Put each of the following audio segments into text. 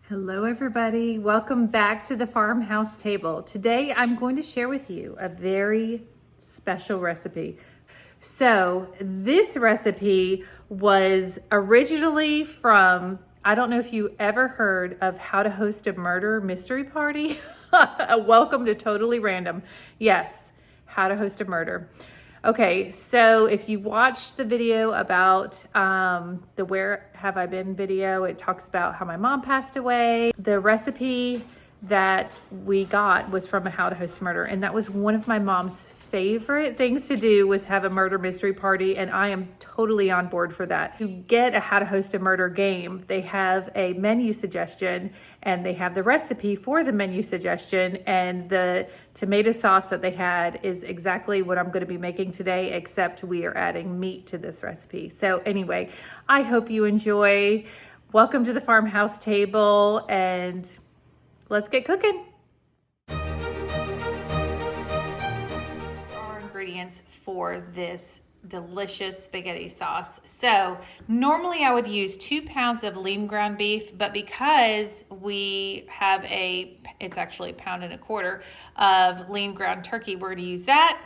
Hello everybody, welcome back to the farmhouse table. Today I'm going to share with you a very special recipe. So this recipe was originally from, I don't know if you ever heard of How to Host a Murder Mystery Party. Welcome to Totally Random. Yes, How to Host a Murder. Okay, so if you watched the video about the Where Have I Been video, it talks about how my mom passed away. The recipe that we got was from a How to Host a Murder, and that was one of my mom's favorite things to do, was have a murder mystery party, and I am totally on board for that. To get a How to Host a Murder game, they have a menu suggestion and they have the recipe for the menu suggestion, and the tomato sauce that they had is exactly what I'm going to be making today, except we are adding meat to this recipe. So anyway, I hope you enjoy. Welcome to the farmhouse table, and let's get cooking. Ingredients for this delicious spaghetti sauce. So normally I would use 2 pounds of lean ground beef, but because we have it's actually 1.25 pounds of lean ground turkey, we're going to use that.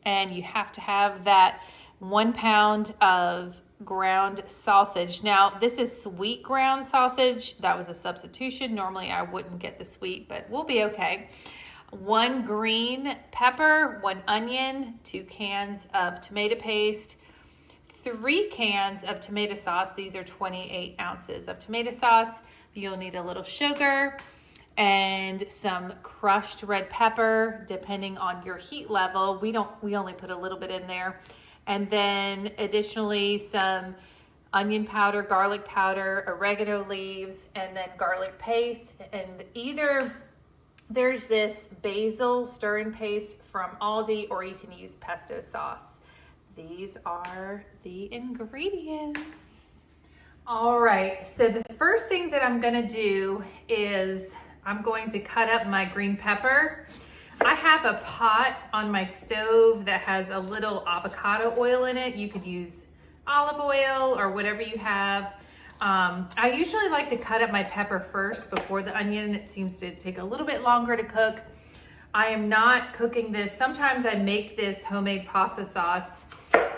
And you have to have that 1 pound of ground sausage. Now this is sweet ground sausage. That was a substitution. Normally I wouldn't get the sweet, but we'll be okay. 1 green pepper, 1 onion, 2 cans of tomato paste, 3 cans of tomato sauce. These are 28 ounces of tomato sauce. You'll need a little sugar and some crushed red pepper, depending on your heat level. We only put a little bit in there. And then additionally some onion powder, garlic powder, oregano leaves, and then garlic paste. And there's this basil stirring paste from Aldi, or you can use pesto sauce. These are the ingredients. All right, so the first thing that I'm gonna do is I'm going to cut up my green pepper. I have a pot on my stove that has a little avocado oil in it. You could use olive oil or whatever you have. I usually like to cut up my pepper first before the onion. It seems to take a little bit longer to cook. I am not cooking this. Sometimes I make this homemade pasta sauce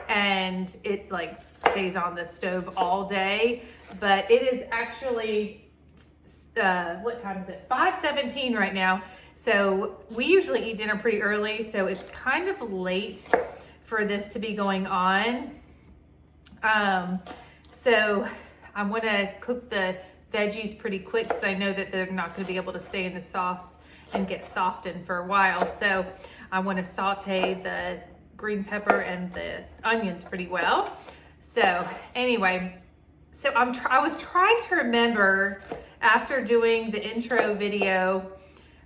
and it like stays on the stove all day, but it is actually, what time is it? 5:17 right now. So we usually eat dinner pretty early, so it's kind of late for this to be going on. So I want to cook the veggies pretty quick because I know that they're not going to be able to stay in the sauce and get softened for a while. So I want to saute the green pepper and the onions pretty well. So anyway, I was trying to remember after doing the intro video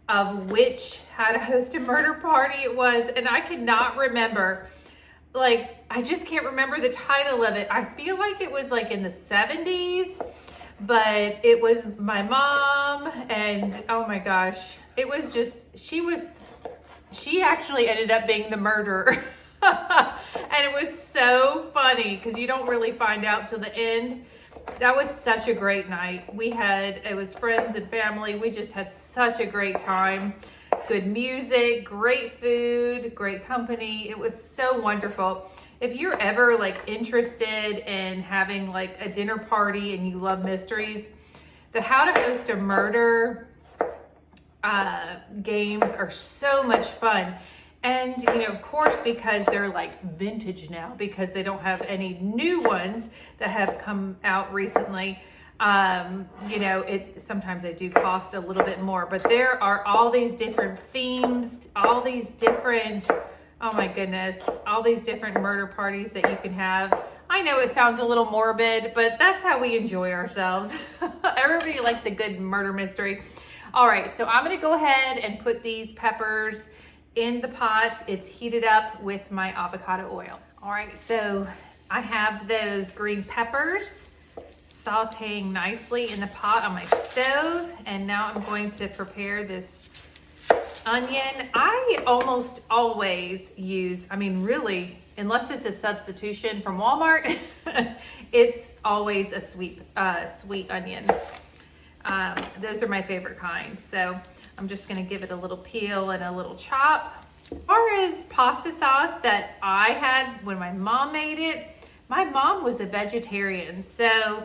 of which How to Host a Murder Party it was, and I cannot remember. Like, I just can't remember the title of it. I feel like it was like in the 70s, but it was my mom, and oh my gosh, it was just, she actually ended up being the murderer. And it was so funny because you don't really find out till the end. That was such a great night. It was friends and family. We just had such a great time. Good music, great food, great company. It was so wonderful. If you're ever like interested in having like a dinner party and you love mysteries, the How to Host a Murder games are so much fun. And, you know, of course, because they're like vintage now, because they don't have any new ones that have come out recently, you know, sometimes they do cost a little bit more, but there are all these different themes, all these different, oh my goodness, all these different murder parties that you can have. I know it sounds a little morbid, but that's how we enjoy ourselves. Everybody likes a good murder mystery. All right, so I'm gonna go ahead and put these peppers in the pot. It's heated up with my avocado oil. All right, so I have those green peppers sauteing nicely in the pot on my stove, and now I'm going to prepare this onion. I almost always use, really, unless it's a substitution from Walmart, it's always a sweet onion. those are my favorite kind. So I'm just gonna give it a little peel and a little chop. As far as pasta sauce that I had when my mom made it, my mom was a vegetarian. So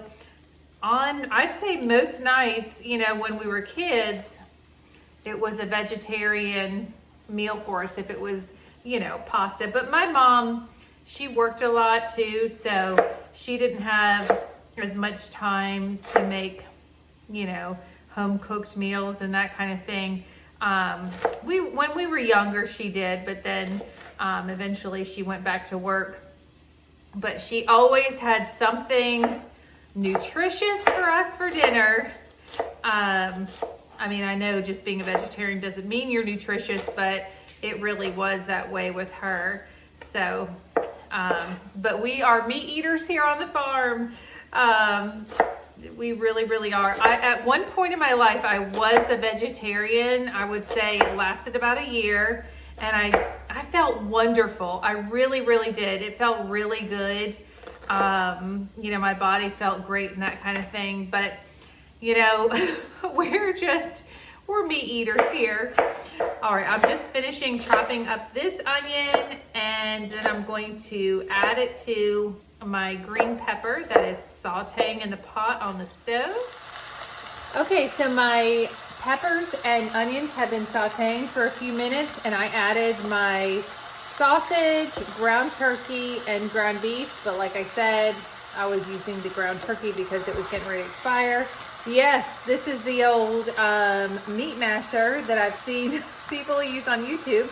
I'd say most nights, you know, when we were kids, it was a vegetarian meal for us if it was, you know, pasta. But my mom, she worked a lot too, so she didn't have as much time to make, you know, home cooked meals and that kind of thing. When we were younger, she did, but then eventually she went back to work. But she always had something nutritious for us for dinner. I mean, I know just being a vegetarian doesn't mean you're nutritious, but it really was that way with her. So, but we are meat eaters here on the farm. We really, really are. At one point in my life, I was a vegetarian. I would say it lasted about a year, and I felt wonderful. I really, really did. It felt really good. You know, my body felt great and that kind of thing. But, you know, we're meat eaters here. All right, I'm just finishing chopping up this onion, and then I'm going to add it to my green pepper that is sauteing in the pot on the stove. Okay, so my peppers and onions have been sauteing for a few minutes, and I added my sausage, ground turkey, and ground beef. But like I said, I was using the ground turkey because it was getting ready to expire. Yes, this is the old meat masher that I've seen people use on YouTube,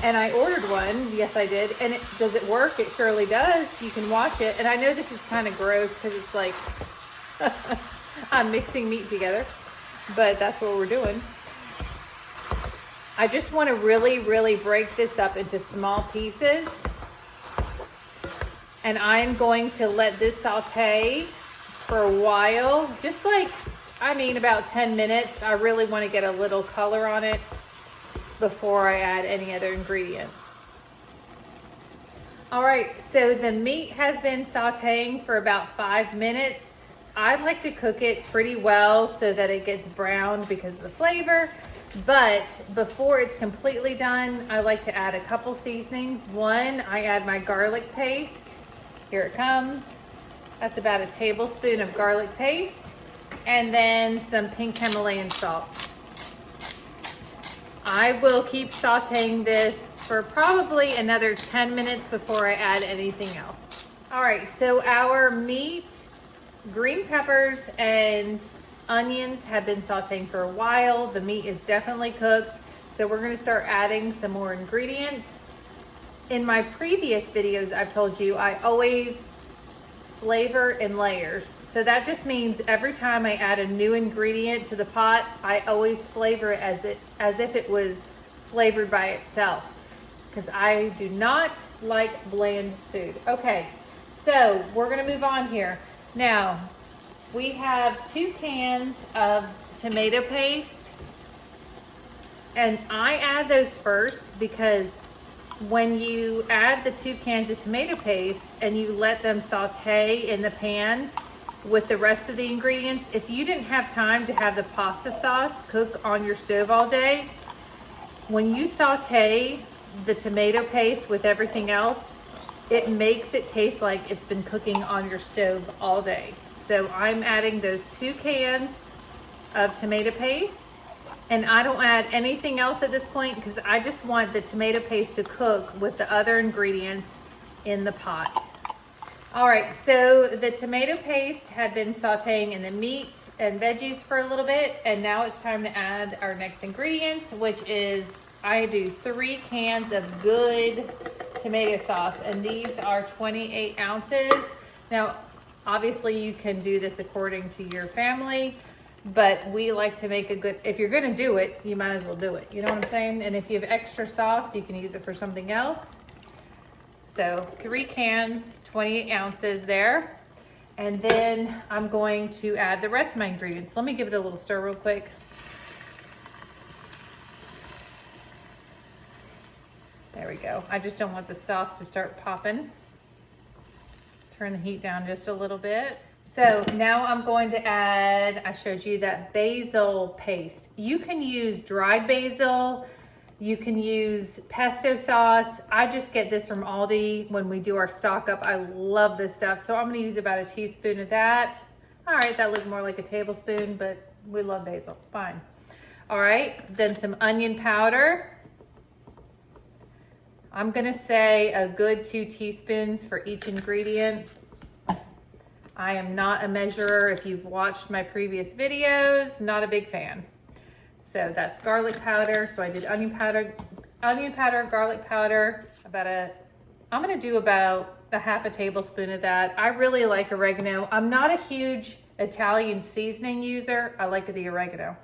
and I ordered one. Yes, I did. And does it work? It surely does. You can watch it. And I know this is kind of gross because it's like I'm mixing meat together, but that's what we're doing. I just want to really, really break this up into small pieces. And I'm going to let this saute for a while, just like, I mean, about 10 minutes. I really want to get a little color on it before I add any other ingredients. All right, so the meat has been sauteing for about 5 minutes. I like to cook it pretty well so that it gets browned because of the flavor. But before it's completely done, I like to add a couple seasonings. One, I add my garlic paste. Here it comes. That's about a tablespoon of garlic paste. And then some pink Himalayan salt. I will keep sauteing this for probably another 10 minutes before I add anything else. All right, so our meat, green peppers, and onions have been sauteing for a while. The meat is definitely cooked. So we're gonna start adding some more ingredients. In my previous videos, I've told you I always flavor in layers. So that just means every time I add a new ingredient to the pot, I always flavor it as if it was flavored by itself, because I do not like bland food. Okay, so we're gonna move on here. Now, we have 2 cans of tomato paste, and I add those first because when you add the 2 cans of tomato paste and you let them saute in the pan with the rest of the ingredients, if you didn't have time to have the pasta sauce cook on your stove all day, when you saute the tomato paste with everything else, it makes it taste like it's been cooking on your stove all day. So I'm adding those 2 cans of tomato paste. And I don't add anything else at this point because I just want the tomato paste to cook with the other ingredients in the pot. All right, so the tomato paste had been sauteing in the meat and veggies for a little bit, and now it's time to add our next ingredients, which is I do 3 cans of good tomato sauce, and these are 28 ounces. Now, obviously you can do this according to your family, but we like to make a good, if you're gonna do it, you might as well do it. You know what I'm saying? And if you have extra sauce, you can use it for something else. So 3 cans, 28 ounces there. And then I'm going to add the rest of my ingredients. Let me give it a little stir real quick. There we go. I just don't want the sauce to start popping. Turn the heat down just a little bit. So now I'm going to add, I showed you that basil paste. You can use dried basil. You can use pesto sauce. I just get this from Aldi when we do our stock up. I love this stuff. So I'm gonna use about a teaspoon of that. All right, that looks more like a tablespoon, but we love basil, fine. All right, then some onion powder. I'm gonna say a good 2 teaspoons for each ingredient. I am not a measurer. If you've watched my previous videos, not a big fan. So that's garlic powder. So I did onion powder, garlic powder, I'm gonna do about a half a tablespoon of that. I really like oregano. I'm not a huge Italian seasoning user. I like the oregano.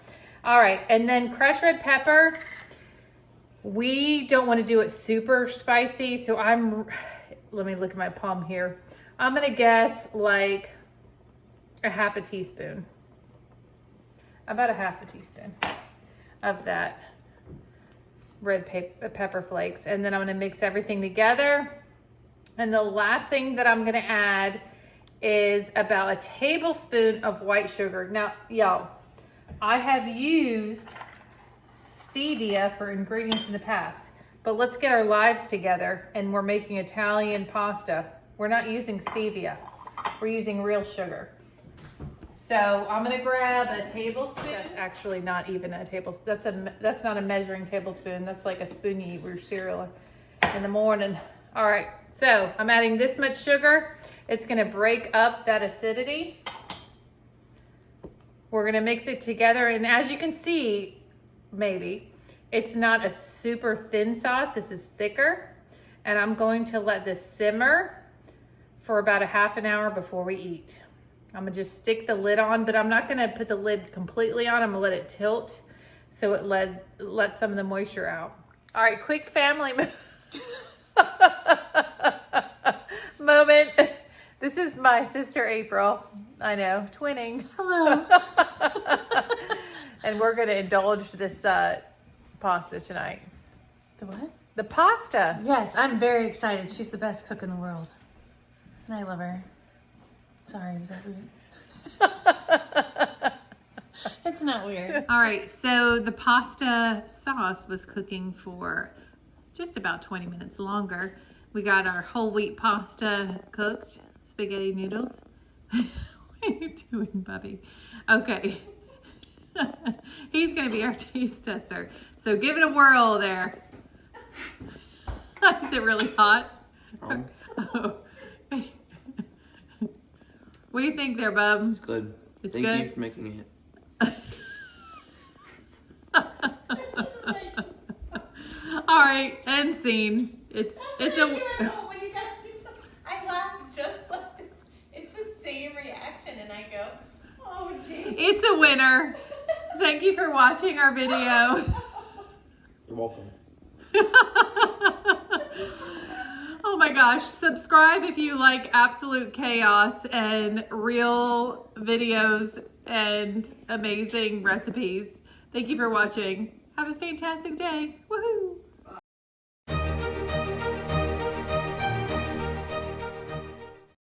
All right, and then crushed red pepper. We don't wanna do it super spicy, so let me look at my palm here. I'm gonna guess like a half a teaspoon. About a half a teaspoon of that red pepper flakes. And then I'm gonna mix everything together. And the last thing that I'm gonna add is about a tablespoon of white sugar. Now, y'all, I have used stevia for ingredients in the past, but let's get our lives together and we're making Italian pasta. We're not using stevia, we're using real sugar. So I'm gonna grab a tablespoon. That's actually not even a tablespoon. That's not a measuring tablespoon. That's like a spoon you eat with your cereal in the morning. All right, so I'm adding this much sugar. It's gonna break up that acidity. We're gonna mix it together, and as you can see, maybe, it's not a super thin sauce. This is thicker, and I'm going to let this simmer for about a half an hour before we eat. I'm gonna just stick the lid on, but I'm not gonna put the lid completely on. I'm gonna let it tilt so it let some of the moisture out. All right, quick family moment. This is my sister April. I know, twinning. Hello. And we're gonna indulge this pasta tonight. The what? The pasta. Yes, I'm very excited. She's the best cook in the world. And I love her. Sorry, was that weird? It's not weird. All right, so the pasta sauce was cooking for just about 20 minutes longer. We got our whole wheat pasta cooked, spaghetti noodles. What are you doing, Bubby? Okay. He's gonna be our taste tester. So give it a whirl there. Is it really hot? Oh. What do you think there, Bub? It's good. It's Thank good? you for making it. All right, end scene. It's When you guys see something, I laugh just like this. It's the same reaction, and I go, "Oh, geez." It's a winner. Thank you for watching our video. You're welcome. Oh my gosh, subscribe if you like absolute chaos and real videos and amazing recipes. Thank you for watching. Have a fantastic day. Woohoo!